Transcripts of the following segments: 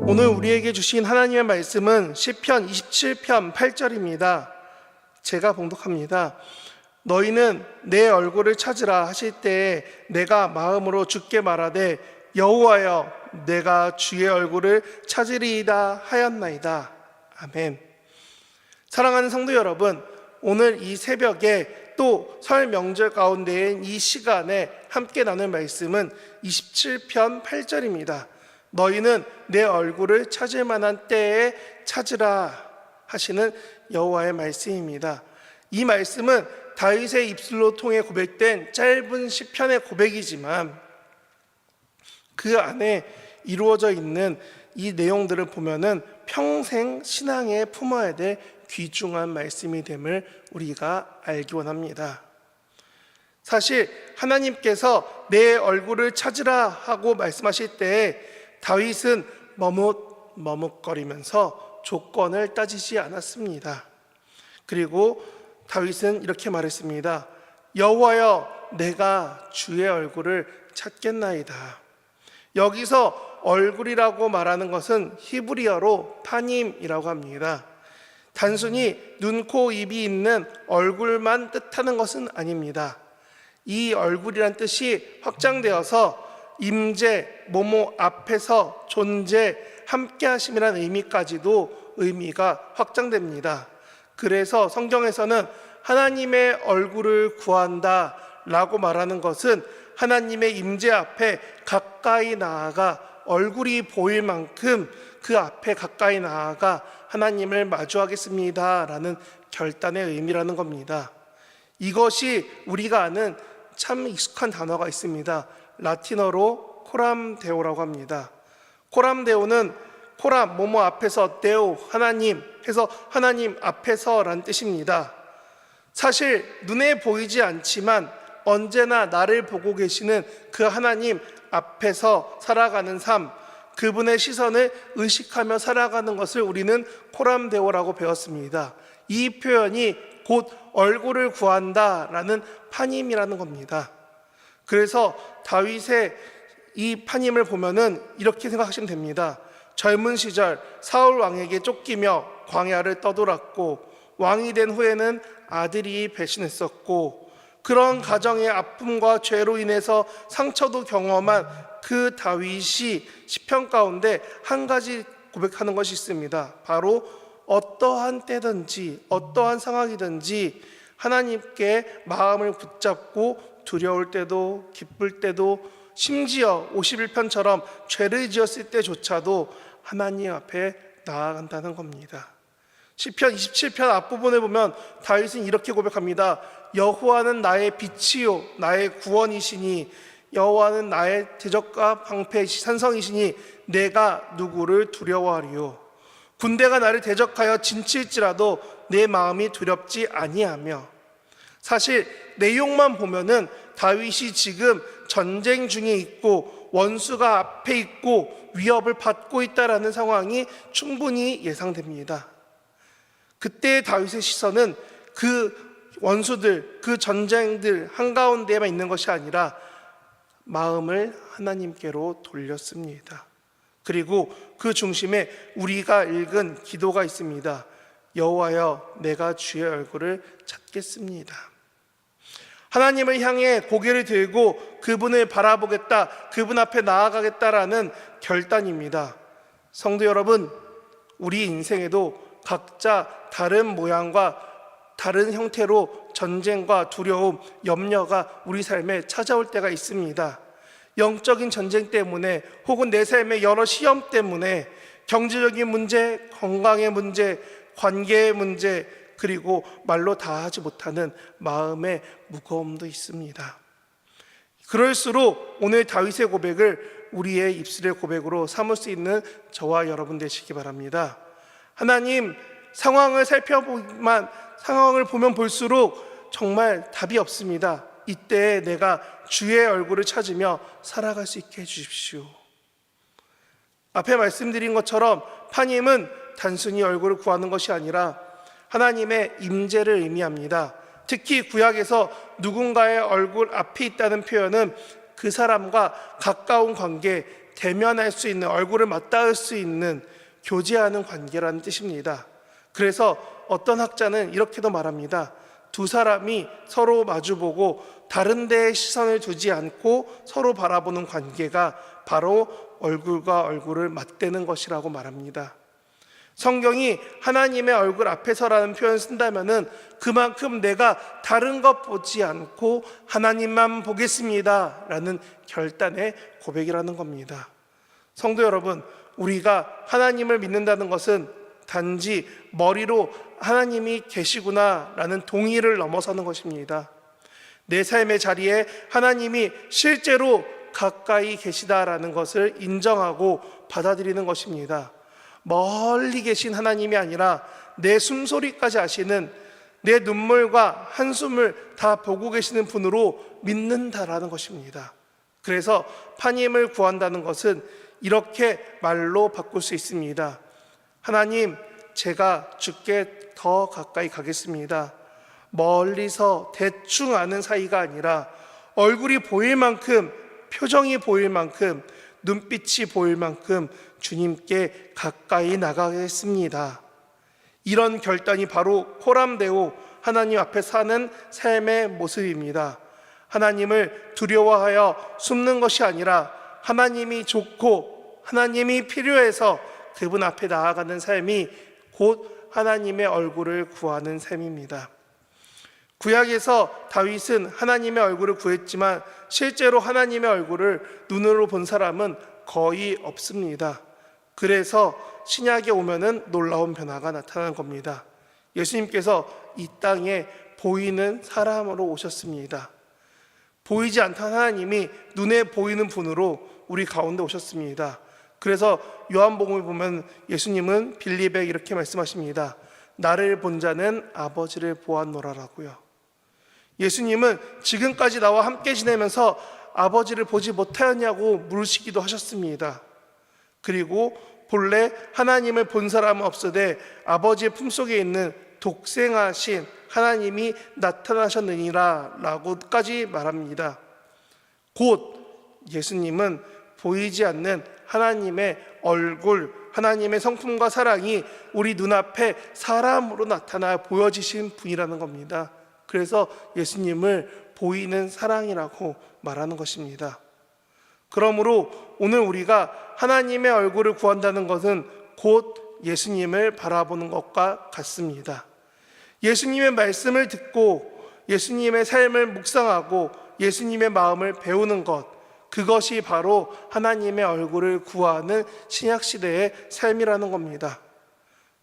오늘 우리에게 주신 하나님의 말씀은 시편 27편 8절입니다. 제가 봉독합니다. 너희는 내 얼굴을 찾으라 하실 때에 내가 마음으로 주께 말하되 여호와여 내가 주의 얼굴을 찾으리이다 하였나이다. 아멘. 사랑하는 성도 여러분, 오늘 이 새벽에 또 설 명절 가운데인 이 시간에 함께 나눌 말씀은 27편 8절입니다. 너희는 내 얼굴을 찾을 만한 때에 찾으라 하시는 여호와의 말씀입니다. 이 말씀은 다윗의 입술로 통해 고백된 짧은 시편의 고백이지만 그 안에 이루어져 있는 이 내용들을 보면은 평생 신앙에 품어야 될 귀중한 말씀이 됨을 우리가 알기 원합니다. 사실 하나님께서 내 얼굴을 찾으라 하고 말씀하실 때에 다윗은 머뭇거리면서 조건을 따지지 않았습니다. 그리고 다윗은 이렇게 말했습니다. 여호와여 내가 주의 얼굴을 찾겠나이다. 여기서 얼굴이라고 말하는 것은 히브리어로 파님이라고 합니다. 단순히 눈, 코, 입이 있는 얼굴만 뜻하는 것은 아닙니다. 이 얼굴이란 뜻이 확장되어서 임재, 뭐뭐 앞에서 존재, 함께하심이라는 의미까지도 의미가 확장됩니다. 그래서 성경에서는 하나님의 얼굴을 구한다 라고 말하는 것은 하나님의 임재 앞에 가까이 나아가 얼굴이 보일 만큼 그 앞에 가까이 나아가 하나님을 마주하겠습니다 라는 결단의 의미라는 겁니다. 이것이 우리가 아는 참 익숙한 단어가 있습니다. 라틴어로 코람데오라고 합니다. 코람데오는 코람, 뭐뭐 앞에서, 데오, 하나님 해서 하나님 앞에서 라는 뜻입니다. 사실 눈에 보이지 않지만 언제나 나를 보고 계시는 그 하나님 앞에서 살아가는 삶, 그분의 시선을 의식하며 살아가는 것을 우리는 코람데오라고 배웠습니다. 이 표현이 곧 얼굴을 구한다라는 파님이라는 겁니다. 그래서 다윗의 이 파님을 보면은 이렇게 생각하시면 됩니다. 젊은 시절 사울 왕에게 쫓기며 광야를 떠돌았고 왕이 된 후에는 아들이 배신했었고 그런 가정의 아픔과 죄로 인해서 상처도 경험한 그 다윗이 시편 가운데 한 가지 고백하는 것이 있습니다. 바로 어떠한 때든지 어떠한 상황이든지 하나님께 마음을 붙잡고 두려울 때도 기쁠 때도 심지어 51편처럼 죄를 지었을 때조차도 하나님 앞에 나아간다는 겁니다. 시편 27편 앞부분에 보면 다윗은 이렇게 고백합니다. 여호와는 나의 빛이요 나의 구원이시니 여호와는 나의 대적과 방패 산성이시니 내가 누구를 두려워하리요. 군대가 나를 대적하여 진칠지라도 내 마음이 두렵지 아니하며. 사실 내용만 보면은 다윗이 지금 전쟁 중에 있고 원수가 앞에 있고 위협을 받고 있다라는 상황이 충분히 예상됩니다. 그때 다윗의 시선은 그 원수들, 그 전쟁들 한가운데에만 있는 것이 아니라 마음을 하나님께로 돌렸습니다. 그리고 그 중심에 우리가 읽은 기도가 있습니다. 여호와여 내가 주의 얼굴을 찾겠습니다. 하나님을 향해 고개를 들고 그분을 바라보겠다, 그분 앞에 나아가겠다라는 결단입니다. 성도 여러분, 우리 인생에도 각자 다른 모양과 다른 형태로 전쟁과 두려움, 염려가 우리 삶에 찾아올 때가 있습니다. 영적인 전쟁 때문에 혹은 내 삶의 여러 시험 때문에 경제적인 문제, 건강의 문제, 관계의 문제, 그리고 말로 다 하지 못하는 마음의 무거움도 있습니다. 그럴수록 오늘 다윗의 고백을 우리의 입술의 고백으로 삼을 수 있는 저와 여러분 되시기 바랍니다. 하나님, 상황을 보면 볼수록 정말 답이 없습니다. 이때 내가 주의 얼굴을 찾으며 살아갈 수 있게 해주십시오. 앞에 말씀드린 것처럼 파님은 단순히 얼굴을 구하는 것이 아니라 하나님의 임재를 의미합니다. 특히 구약에서 누군가의 얼굴 앞에 있다는 표현은 그 사람과 가까운 관계, 대면할 수 있는, 얼굴을 맞닿을 수 있는 교제하는 관계라는 뜻입니다. 그래서 어떤 학자는 이렇게도 말합니다. 두 사람이 서로 마주보고 다른 데에 시선을 두지 않고 서로 바라보는 관계가 바로 얼굴과 얼굴을 맞대는 것이라고 말합니다. 성경이 하나님의 얼굴 앞에서라는 표현을 쓴다면은 그만큼 내가 다른 것 보지 않고 하나님만 보겠습니다 라는 결단의 고백이라는 겁니다. 성도 여러분, 우리가 하나님을 믿는다는 것은 단지 머리로 하나님이 계시구나 라는 동의를 넘어서는 것입니다. 내 삶의 자리에 하나님이 실제로 가까이 계시다라는 것을 인정하고 받아들이는 것입니다. 멀리 계신 하나님이 아니라 내 숨소리까지 아시는, 내 눈물과 한숨을 다 보고 계시는 분으로 믿는다라는 것입니다. 그래서 파님을 구한다는 것은 이렇게 말로 바꿀 수 있습니다. 하나님, 제가 주께 더 가까이 가겠습니다. 멀리서 대충 아는 사이가 아니라 얼굴이 보일 만큼, 표정이 보일 만큼, 눈빛이 보일 만큼 주님께 가까이 나가겠습니다. 이런 결단이 바로 코람데오, 하나님 앞에 사는 삶의 모습입니다. 하나님을 두려워하여 숨는 것이 아니라 하나님이 좋고 하나님이 필요해서 그분 앞에 나아가는 삶이 곧 하나님의 얼굴을 구하는 삶입니다. 구약에서 다윗은 하나님의 얼굴을 구했지만 실제로 하나님의 얼굴을 눈으로 본 사람은 거의 없습니다. 그래서 신약에 오면은 놀라운 변화가 나타나는 겁니다. 예수님께서 이 땅에 보이는 사람으로 오셨습니다. 보이지 않던 하나님이 눈에 보이는 분으로 우리 가운데 오셨습니다. 그래서 요한복음을 보면 예수님은 빌립에 이렇게 말씀하십니다. 나를 본 자는 아버지를 보았노라라고요. 예수님은 지금까지 나와 함께 지내면서 아버지를 보지 못하였냐고 물으시기도 하셨습니다. 그리고 본래 하나님을 본 사람은 없으되 아버지의 품속에 있는 독생하신 하나님이 나타나셨느니라 라고까지 말합니다. 곧 예수님은 보이지 않는 하나님의 얼굴, 하나님의 성품과 사랑이 우리 눈앞에 사람으로 나타나 보여지신 분이라는 겁니다. 그래서 예수님을 보이는 사랑이라고 말하는 것입니다. 그러므로 오늘 우리가 하나님의 얼굴을 구한다는 것은 곧 예수님을 바라보는 것과 같습니다. 예수님의 말씀을 듣고 예수님의 삶을 묵상하고 예수님의 마음을 배우는 것, 그것이 바로 하나님의 얼굴을 구하는 신약시대의 삶이라는 겁니다.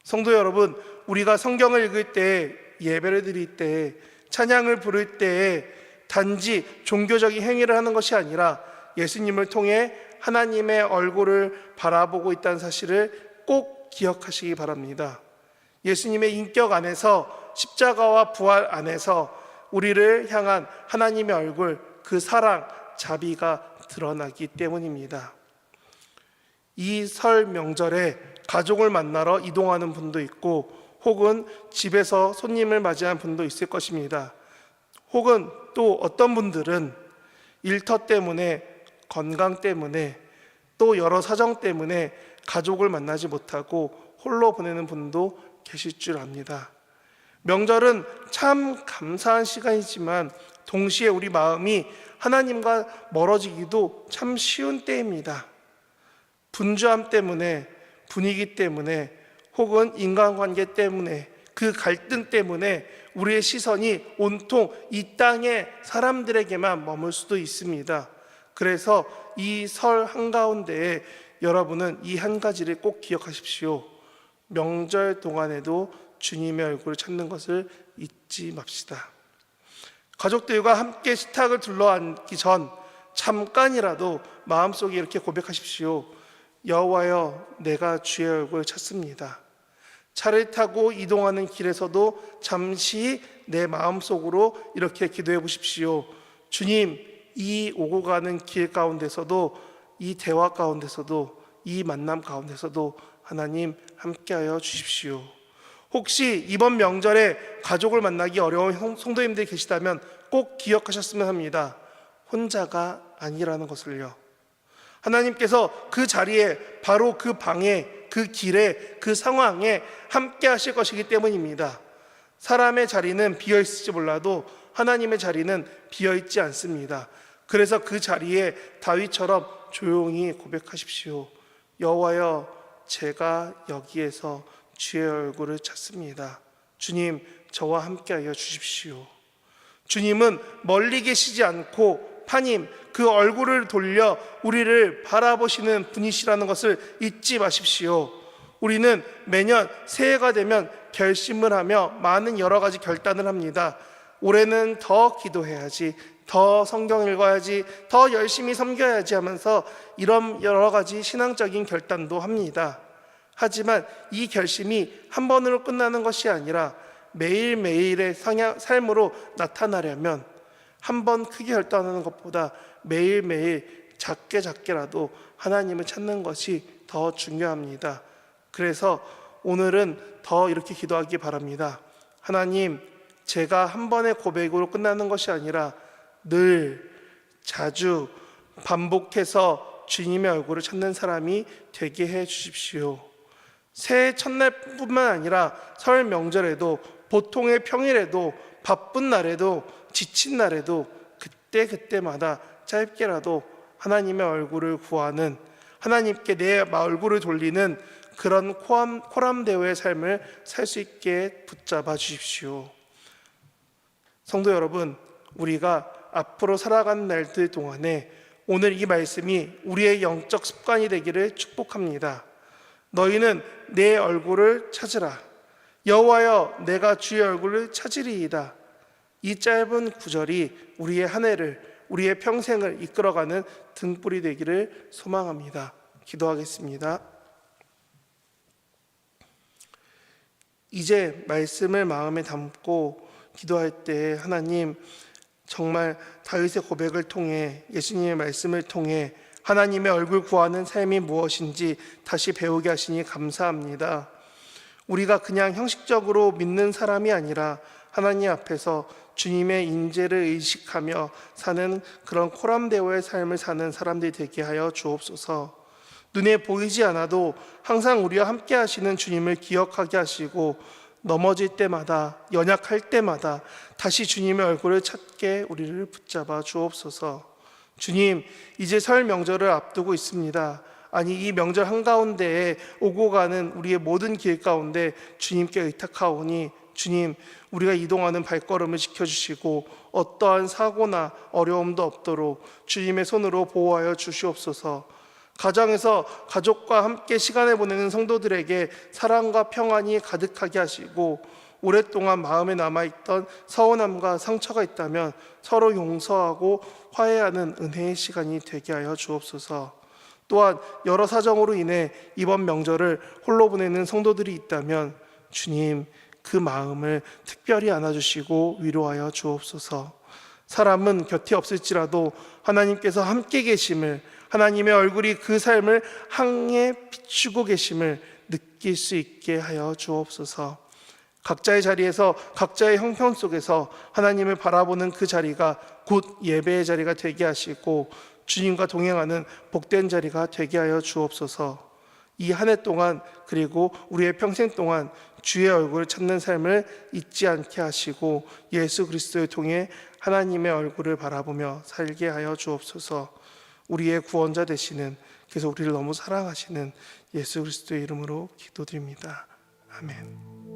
성도 여러분, 우리가 성경을 읽을 때, 예배를 드릴 때, 찬양을 부를 때 단지 종교적인 행위를 하는 것이 아니라 예수님을 통해 하나님의 얼굴을 바라보고 있다는 사실을 꼭 기억하시기 바랍니다. 예수님의 인격 안에서, 십자가와 부활 안에서 우리를 향한 하나님의 얼굴, 그 사랑, 자비가 드러나기 때문입니다. 이 설 명절에 가족을 만나러 이동하는 분도 있고 혹은 집에서 손님을 맞이하는 분도 있을 것입니다. 혹은 또 어떤 분들은 일터 때문에, 건강 때문에, 또 여러 사정 때문에 가족을 만나지 못하고 홀로 보내는 분도 계실 줄 압니다. 명절은 참 감사한 시간이지만 동시에 우리 마음이 하나님과 멀어지기도 참 쉬운 때입니다. 분주함 때문에, 분위기 때문에, 혹은 인간관계 때문에, 그 갈등 때문에 우리의 시선이 온통 이 땅의 사람들에게만 머물 수도 있습니다. 그래서 이 설 한가운데에 여러분은 이 한 가지를 꼭 기억하십시오. 명절 동안에도 주님의 얼굴을 찾는 것을 잊지 맙시다. 가족들과 함께 식탁을 둘러앉기 전 잠깐이라도 마음속에 이렇게 고백하십시오. 여호와여, 내가 주의 얼굴을 찾습니다. 차를 타고 이동하는 길에서도 잠시 내 마음속으로 이렇게 기도해 보십시오. 주님, 이 오고 가는 길 가운데서도, 이 대화 가운데서도, 이 만남 가운데서도 하나님 함께하여 주십시오. 혹시 이번 명절에 가족을 만나기 어려운 성도님들이 계시다면 꼭 기억하셨으면 합니다. 혼자가 아니라는 것을요. 하나님께서 그 자리에, 바로 그 방에, 그 길에, 그 상황에 함께 하실 것이기 때문입니다. 사람의 자리는 비어 있을지 몰라도 하나님의 자리는 비어 있지 않습니다. 그래서 그 자리에 다윗처럼 조용히 고백하십시오. 여호와여, 제가 여기에서 주의 얼굴을 찾습니다. 주님, 저와 함께하여 주십시오. 주님은 멀리 계시지 않고 파님, 그 얼굴을 돌려 우리를 바라보시는 분이시라는 것을 잊지 마십시오. 우리는 매년 새해가 되면 결심을 하며 많은 여러 가지 결단을 합니다. 올해는 더 기도해야지, 더 성경 읽어야지, 더 열심히 섬겨야지 하면서 이런 여러 가지 신앙적인 결단도 합니다. 하지만 이 결심이 한 번으로 끝나는 것이 아니라 매일매일의 삶으로 나타나려면 한 번 크게 결단하는 것보다 매일매일 작게라도 하나님을 찾는 것이 더 중요합니다. 그래서 오늘은 더 이렇게 기도하기 바랍니다. 하나님, 제가 한 번의 고백으로 끝나는 것이 아니라 늘, 자주 반복해서 주님의 얼굴을 찾는 사람이 되게 해 주십시오. 새해 첫날뿐만 아니라 설 명절에도, 보통의 평일에도, 바쁜 날에도, 지친 날에도 그때마다 짧게라도 하나님의 얼굴을 구하는, 하나님께 내 얼굴을 돌리는 그런 코람데오의 삶을 살 수 있게 붙잡아 주십시오. 성도 여러분, 우리가 앞으로 살아가는 날들 동안에 오늘 이 말씀이 우리의 영적 습관이 되기를 축복합니다. 너희는 내 얼굴을 찾으라. 여호와여, 내가 주의 얼굴을 찾으리이다. 이 짧은 구절이 우리의 한 해를, 우리의 평생을 이끌어가는 등불이 되기를 소망합니다. 기도하겠습니다. 이제 말씀을 마음에 담고 기도할 때 하나님, 정말 다윗의 고백을 통해, 예수님의 말씀을 통해 하나님의 얼굴 구하는 삶이 무엇인지 다시 배우게 하시니 감사합니다. 우리가 그냥 형식적으로 믿는 사람이 아니라 하나님 앞에서 주님의 인재를 의식하며 사는 그런 코람데오의 삶을 사는 사람들이 되게 하여 주옵소서. 눈에 보이지 않아도 항상 우리와 함께 하시는 주님을 기억하게 하시고, 넘어질 때마다, 연약할 때마다 다시 주님의 얼굴을 찾게 우리를 붙잡아 주옵소서. 주님, 이제 설 명절을 앞두고 있습니다. 아니, 이 명절 한가운데에 오고 가는 우리의 모든 길 가운데 주님께 의탁하오니, 주님, 우리가 이동하는 발걸음을 지켜주시고 어떠한 사고나 어려움도 없도록 주님의 손으로 보호하여 주시옵소서. 가정에서 가족과 함께 시간을 보내는 성도들에게 사랑과 평안이 가득하게 하시고, 오랫동안 마음에 남아있던 서운함과 상처가 있다면 서로 용서하고 화해하는 은혜의 시간이 되게 하여 주옵소서. 또한 여러 사정으로 인해 이번 명절을 홀로 보내는 성도들이 있다면 주님, 그 마음을 특별히 안아주시고 위로하여 주옵소서. 사람은 곁에 없을지라도 하나님께서 함께 계심을, 하나님의 얼굴이 그 삶을 향해 비추고 계심을 느낄 수 있게 하여 주옵소서. 각자의 자리에서, 각자의 형편 속에서 하나님을 바라보는 그 자리가 곧 예배의 자리가 되게 하시고 주님과 동행하는 복된 자리가 되게 하여 주옵소서. 이 한 해 동안, 그리고 우리의 평생 동안 주의 얼굴을 찾는 삶을 잊지 않게 하시고 예수 그리스도를 통해 하나님의 얼굴을 바라보며 살게 하여 주옵소서. 우리의 구원자 되시는, 그래서 우리를 너무 사랑하시는 예수 그리스도의 이름으로 기도드립니다. 아멘.